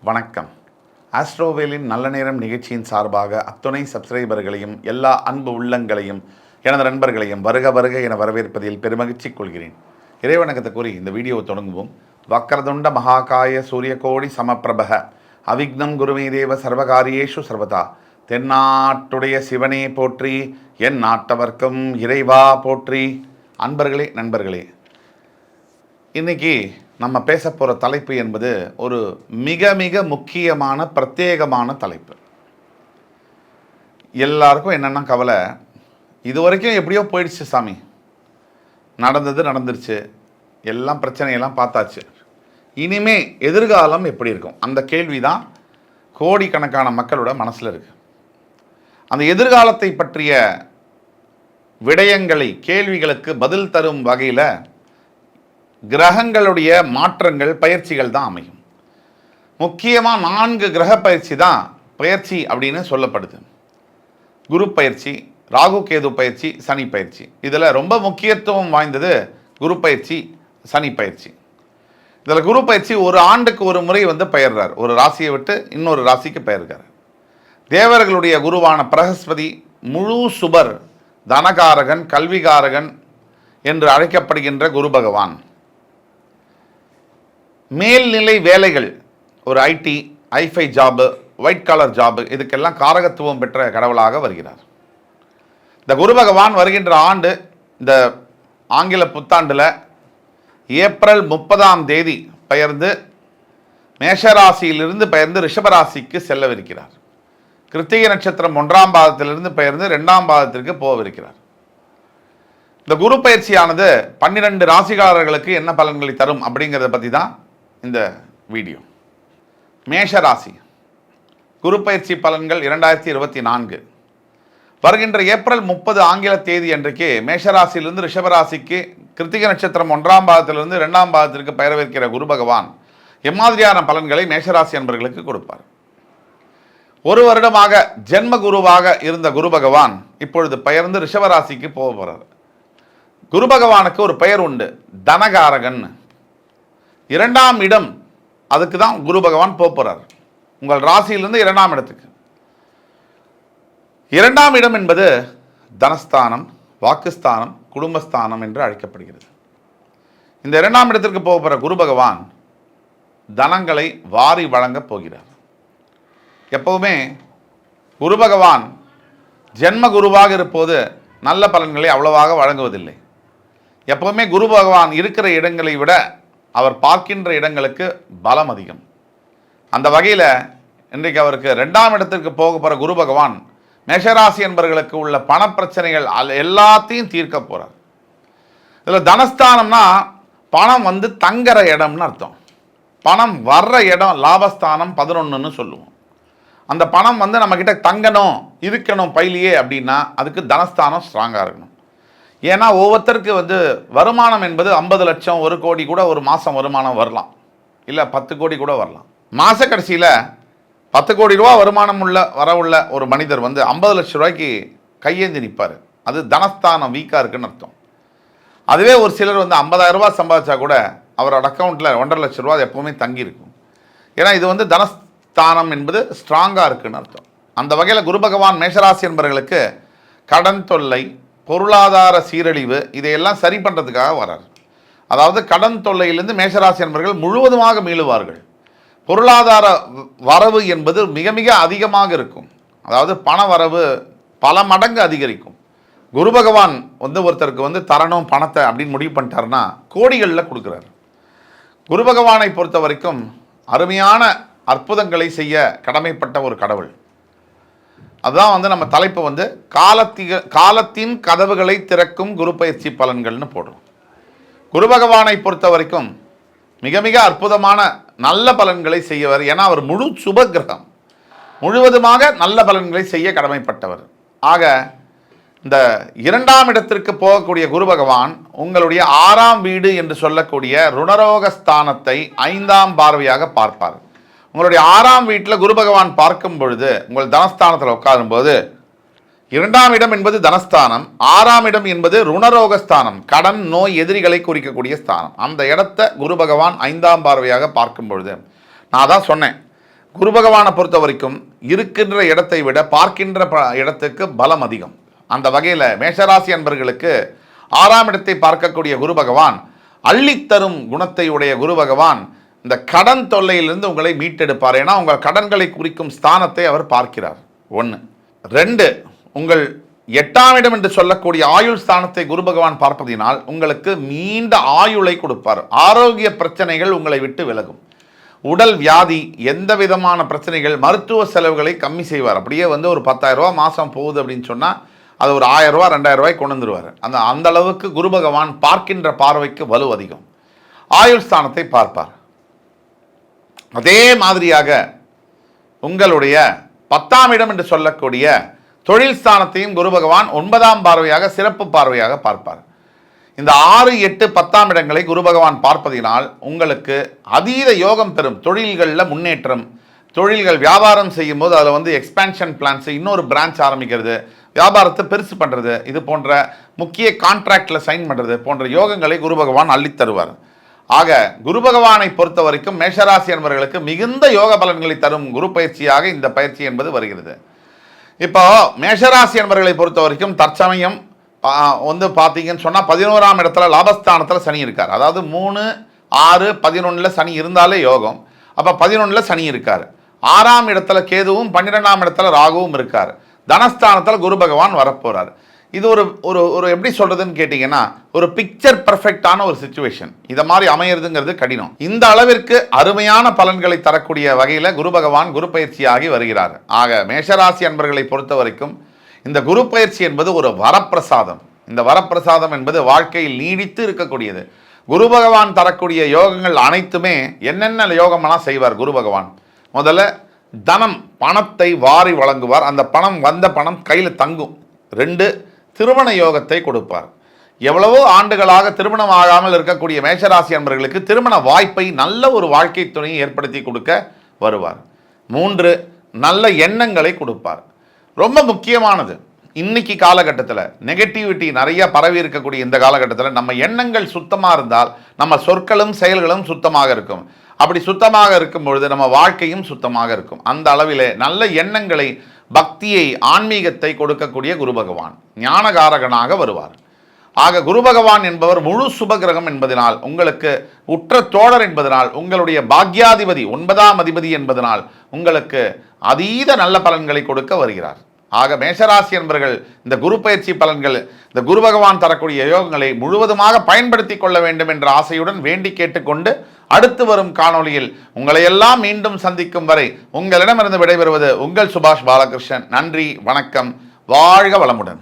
வணக்கம். ஆஸ்ட்ரோவேலின் நல்ல நேரம் நிகழ்ச்சியின் சார்பாக அத்துணை சப்ஸ்கிரைபர்களையும் எல்லா அன்பு உள்ளங்களையும் எனது நண்பர்களையும் வருக வருக என வரவேற்பதில் பெருமகிழ்ச்சி கொள்கிறேன். இறைவணக்கத்தை கூறி இந்த வீடியோவை தொடங்குவோம். வக்கரதுண்ட மகாகாய சூரியகோடி சமப்பிரபக அவிக்னம் குருமே தேவ சர்வகாரியேஷு சர்வதா. தென்னாட்டுடைய சிவனே போற்றி, என் நாட்டவர்க்கும் இறைவா போற்றி. அன்பர்களே, நண்பர்களே, இன்றைக்கி நம்ம பேச போகிற தலைப்பு என்பது ஒரு மிக மிக முக்கியமான பிரத்யேகமான தலைப்பு. எல்லாருக்கும் என்னென்னா கவலை, இது வரைக்கும் எப்படியோ போயிடுச்சு சாமி, நடந்துருச்சு, எல்லாம் பிரச்சனையெல்லாம் பார்த்தாச்சு, இனிமே எதிர்காலம் எப்படி இருக்கும்? அந்த கேள்வி தான் கோடிக்கணக்கான மக்களோட மனசில் இருக்குது. அந்த எதிர்காலத்தை பற்றிய விடயங்களை, கேள்விகளுக்கு பதில் தரும் வகையில் கிரகங்களுடைய மாற்றங்கள், பயிற்சிகள் தான் அமையும். முக்கியமாக 4 கிரக பயிற்சி தான் பயிற்சி அப்படின்னு சொல்லப்படுது. குரு பயிற்சி, ராகு கேது பயிற்சி, சனி பயிற்சி. இதில் ரொம்ப முக்கியத்துவம் வாய்ந்தது குரு பயிற்சி, சனி பயிற்சி. இதில் குரு பயிற்சி ஒரு ஆண்டுக்கு ஒரு முறை பெயர்றார். ஒரு ராசியை விட்டு இன்னொரு ராசிக்கு பெயர்கிறார். தேவர்களுடைய குருவான பிரகஸ்பதி முழு சுபர், தனகாரகன், கல்விகாரகன் என்று அழைக்கப்படுகின்ற குரு பகவான் மேல்நிலை வேலைகள், ஒரு ஐடி, ஐஃபை ஜாபு, ஒயிட் காலர் ஜாபு, இதுக்கெல்லாம் காரகத்துவம் பெற்ற கடவுளாக வருகிறார். இந்த குரு பகவான் வருகின்ற ஆண்டு, இந்த ஆங்கில புத்தாண்டில் ஏப்ரல் 30 பெயர்ந்து மேஷராசியிலிருந்து பெயர்ந்து ரிஷபராசிக்கு செல்லவிருக்கிறார். கிருத்திகை நட்சத்திரம் 1ஆம் பாதத்திலிருந்து பெயர்ந்து 2ஆம் பாதத்திற்கு போகவிருக்கிறார். இந்த குரு பயிற்சியானது 12 ராசிகாரர்களுக்கு என்ன பலன்களை தரும் அப்படிங்கிறத பற்றி தான் இந்த வீடியோ. மேஷராசி குரு பயிற்சி பலன்கள் 2024 வருகின்ற ஏப்ரல் 30 ஆங்கில தேதி அன்றைக்கு மேஷராசியிலிருந்து ரிஷபராசிக்கு கிருத்திகை நட்சத்திரம் 1ஆம் பாதத்திலிருந்து 2ஆம் பாதத்திற்கு பெயரவிருக்கிற குரு பகவான் எம்மாதிரியான பலன்களை மேஷராசி என்பவர்களுக்கு கொடுப்பார். ஒரு வருடமாக ஜென்ம குருவாக இருந்த குரு பகவான் இப்பொழுது பெயர்ந்து ரிஷபராசிக்கு போக போகிறார். குரு பகவானுக்கு ஒரு பெயர் உண்டு, தனகாரகன். 2ஆம் இடம், அதுக்கு தான் குரு பகவான் போகிறார். உங்கள் ராசியிலிருந்து 2ஆம் இடத்துக்கு. 2ஆம் இடம் என்பது தனஸ்தானம், வாக்குஸ்தானம், குடும்பஸ்தானம் என்று அழைக்கப்படுகிறது. இந்த 2ஆம் இடத்திற்கு போகிற குரு பகவான் தனங்களை வாரி வழங்கப் போகிறார். எப்பவுமே குரு பகவான் ஜென்ம குருவாக இருப்போது நல்ல பலன்களை அவ்வளவாக வழங்குவதில்லை. எப்பவுமே குரு பகவான் இருக்கிற இடங்களை விட அவர் பார்க்கின்ற இடங்களுக்கு பலம் அதிகம். அந்த வகையில் இன்றைக்கு அவருக்கு 2ஆம் இடத்திற்கு போக போகிற குரு பகவான் மேஷராசி என்பவர்களுக்கு உள்ள பணப்பிரச்சனைகள் எல்லாத்தையும் தீர்க்க போகிறார். இதில் தனஸ்தானம்னா பணம் தங்குற இடம்னு அர்த்தம். பணம் வர்ற இடம் லாபஸ்தானம் 11ன்னு சொல்லுவோம். அந்த பணம் நம்மக்கிட்ட தங்கணும், இருக்கணும் பைலியே அப்படின்னா அதுக்கு தனஸ்தானம் ஸ்ட்ராங்காக இருக்கணும். ஏன்னா ஒவ்வொருத்தருக்கு வருமானம் என்பது 50 லட்சம், 1 கோடி கூட ஒரு மாதம் வருமானம் வரலாம், இல்லை 10 கோடி கூட வரலாம். மாத கடைசியில் 10 கோடி ரூபா வருமானம் வரவுள்ள ஒரு மனிதர் 50 லட்சம் ரூபாய்க்கு கையேந்தி நிற்பார். அது தனஸ்தானம் வீக்காக இருக்குன்னு அர்த்தம். அதுவே ஒரு சிலர் 50,000 ரூபா சம்பாதிச்சா கூட அவரோட அக்கௌண்ட்டில் 1.5 லட்ச ரூபா எப்போவுமே தங்கியிருக்கும். ஏன்னா இது தனஸ்தானம் என்பது ஸ்ட்ராங்காக இருக்குன்னு அர்த்தம். அந்த வகையில் குரு பகவான் மேஷராசி என்பவர்களுக்கு கடன் தொல்லை, பொருளாதார சீரழிவு, இதையெல்லாம் சரி பண்ணுறதுக்காக வரார். அதாவது கடன் தொல்லையிலிருந்து மேஷராசி என்பவர்கள் முழுவதுமாக மீளுவார்கள். பொருளாதார வரவு என்பது மிக மிக அதிகமாக இருக்கும். அதாவது பண வரவு பல மடங்கு அதிகரிக்கும். குரு பகவான் ஒருத்தருக்கு தரணும் பணத்தை அப்படின்னு முடிவு பண்ணிட்டாருன்னா கோடிகளில் கொடுக்குறாரு. குரு பகவானை பொறுத்த வரைக்கும் அருமையான அற்புதங்களை செய்ய கடமைப்பட்ட ஒரு கடவுள். அதுதான் நம்ம தலைப்பு காலத்தின் கதவுகளை திறக்கும் குரு பயிற்சி பலன்கள்னு போடுறோம். குரு பகவானை பொறுத்த வரைக்கும் மிக மிக அற்புதமான நல்ல பலன்களை செய்யவர். ஏன்னா அவர் முழு சுப கிரகம், முழுவதுமாக நல்ல பலன்களை செய்ய கடமைப்பட்டவர். ஆக இந்த 2ஆம் இடத்திற்கு போகக்கூடிய குரு பகவான் உங்களுடைய 6ஆம் வீடு என்று சொல்லக்கூடிய ருணரோகஸ்தானத்தை 5ஆம் பார்வையாக பார்ப்பார். உங்களுடைய 6ஆம் வீட்டில் குரு பகவான் பார்க்கும் பொழுது உங்கள் தனஸ்தானத்தில் உட்காரும்போது 2ஆம் இடம் என்பது தனஸ்தானம், 6ஆம் இடம் என்பது ருணரோகஸ்தானம், கடன், நோய், எதிரிகளை குறிக்கக்கூடிய ஸ்தானம். அந்த இடத்த குரு பகவான் 5ஆம் பார்வையாக பார்க்கும் பொழுது நான் தான் சொன்னேன், குரு பகவானை பொறுத்த வரைக்கும் இருக்கின்ற இடத்தை விட பார்க்கின்ற இடத்துக்கு பலம் அதிகம். அந்த வகையில் மேஷராசி அன்பர்களுக்கு 6ஆம் இடத்தை பார்க்கக்கூடிய குரு பகவான், அள்ளித்தரும் குணத்தை உடைய குரு பகவான் இந்த கடன் தொல்லையிலிருந்து உங்களை மீட்டெடுப்பார். ஏன்னா உங்கள் கடன்களை குறிக்கும் ஸ்தானத்தை அவர் பார்க்கிறார். 1. 2, உங்கள் 8ஆம் இடம் என்று சொல்லக்கூடிய ஆயுள் ஸ்தானத்தை குரு பகவான் பார்ப்பதினால் உங்களுக்கு நீண்ட ஆயுளை கொடுப்பார். ஆரோக்கிய பிரச்சனைகள் உங்களை விட்டு விலகும். உடல் வியாதி, எந்த விதமான பிரச்சனைகள், மருத்துவ செலவுகளை கம்மி செய்வார். அப்படியே ஒரு 10,000 ரூபா மாதம் போகுது அப்படின்னு சொன்னால் அது ஒரு 1000 ரூபா 2000 ரூபாய் கொண்டு வந்துருவார். அந்த அளவுக்கு குரு பகவான் பார்க்கின்ற பார்வைக்கு வலு அதிகம். ஆயுள் ஸ்தானத்தை பார்ப்பார். அதே மாதிரியாக உங்களுடைய 10ஆம் இடம் என்று சொல்லக்கூடிய தொழில் ஸ்தானத்தையும் குரு பகவான் 9ஆம் பார்வையாக சிறப்பு பார்வையாக பார்ப்பார். இந்த 6, 8, 10ஆம் இடங்களை குரு பகவான் பார்ப்பதினால் உங்களுக்கு அதீத யோகம் பெறும். தொழில்களில் முன்னேற்றம், தொழில்கள் வியாபாரம் செய்யும் போது அதில் எக்ஸ்பேன்ஷன் பிளான்ஸ், இன்னொரு பிரான்ச் ஆரம்பிக்கிறது, வியாபாரத்தை பெருசு பண்ணுறது, இது போன்ற முக்கிய கான்ட்ராக்டில் சைன் பண்ணுறது போன்ற யோகங்களை குரு பகவான் அள்ளித்தருவார். ஆக குரு பகவானை பொறுத்த வரைக்கும் மேஷராசி என்பவர்களுக்கு மிகுந்த யோக பலன்களை தரும் குரு பயிற்சியாக இந்த பயிற்சி என்பது வருகிறது. இப்போ மேஷராசி என்பவர்களை பொறுத்த வரைக்கும் தற்சமயம் பார்த்தீங்கன்னு சொன்னால் 11ஆம் இடத்துல லாபஸ்தானத்தில் சனி இருக்கார். அதாவது 3, 6, 11 சனி இருந்தாலே யோகம். அப்போ 11 சனி இருக்கார். 6ஆம் இடத்துல கேதுவும் 12ஆம் இடத்துல ராகுவும் இருக்கார். தனஸ்தானத்தில் குரு பகவான் வரப்போறார். இது ஒரு ஒரு ஒரு எப்படி சொல்றதுன்னு கேட்டிங்கன்னா ஒரு பிக்சர் பர்ஃபெக்டான ஒரு சிச்சுவேஷன். இதை மாதிரி அமையிறதுங்கிறது கடினம். இந்த அளவிற்கு அருமையான பலன்களை தரக்கூடிய வகையில் குரு பகவான் குரு பயிற்சியாகி வருகிறார். ஆக மேஷராசி அன்பர்களை பொறுத்த வரைக்கும் இந்த குரு பயிற்சி என்பது ஒரு வரப்பிரசாதம். இந்த வரப்பிரசாதம் என்பது வாழ்க்கையில் நீடித்து இருக்கக்கூடியது. குரு பகவான் தரக்கூடிய யோகங்கள் அனைத்துமே என்னென்ன யோகமெல்லாம் செய்வார் குரு பகவான்? முதல்ல தனம், பணத்தை வாரி வழங்குவார். அந்த பணம் வந்த பணம் கையில் தங்கும். 2, திருமண யோகத்தை கொடுப்பார். எவ்வளவோ ஆண்டுகளாக திருமணம் ஆகாமல் இருக்கக்கூடிய மேஷராசி அன்பர்களுக்கு திருமண வாய்ப்பை, நல்ல ஒரு வாழ்க்கை துணையை ஏற்படுத்தி கொடுக்க வருவார். 3, நல்ல எண்ணங்களை கொடுப்பார். ரொம்ப முக்கியமானது, இன்னைக்கு காலகட்டத்தில் நெகட்டிவிட்டி நிறைய பரவி இருக்கக்கூடிய இந்த காலகட்டத்தில் நம்ம எண்ணங்கள் சுத்தமாக இருந்தால் நம்ம சொற்களும் செயல்களும் சுத்தமாக இருக்கும். அப்படி சுத்தமாக இருக்கும் பொழுது நம்ம வாழ்க்கையும் சுத்தமாக இருக்கும். அந்த அளவிலே நல்ல எண்ணங்களை, பக்தியை, ஆன்மீகத்தை கொடுக்கக்கூடிய குரு பகவான் ஞானகாரகனாக வருவார். ஆக குரு பகவான் என்பவர் முழு சுபகிரகம் என்பதனால், உங்களுக்கு உற்ற தோழர் என்பதனால், உங்களுடைய பாக்யாதிபதி 9ஆம் அதிபதி என்பதனால் உங்களுக்கு அதீத நல்ல பலன்களை கொடுக்க வருகிறார். ஆக மேஷராசி என்பவர்கள் இந்த குரு பயிற்சி பலன்கள், இந்த குரு பகவான் தரக்கூடிய யோகங்களை முழுவதுமாக பயன்படுத்தி கொள்ள வேண்டும் என்ற ஆசையுடன் வேண்டி கேட்டுக்கொண்டு அடுத்து வரும் காணொளியில் உங்களை எல்லாம் மீண்டும் சந்திக்கும் வரை உங்களிடமிருந்து விடைபெறுவது உங்கள் சுபாஷ் பாலகிருஷ்ணன். நன்றி, வணக்கம், வாழ்க வளமுடன்.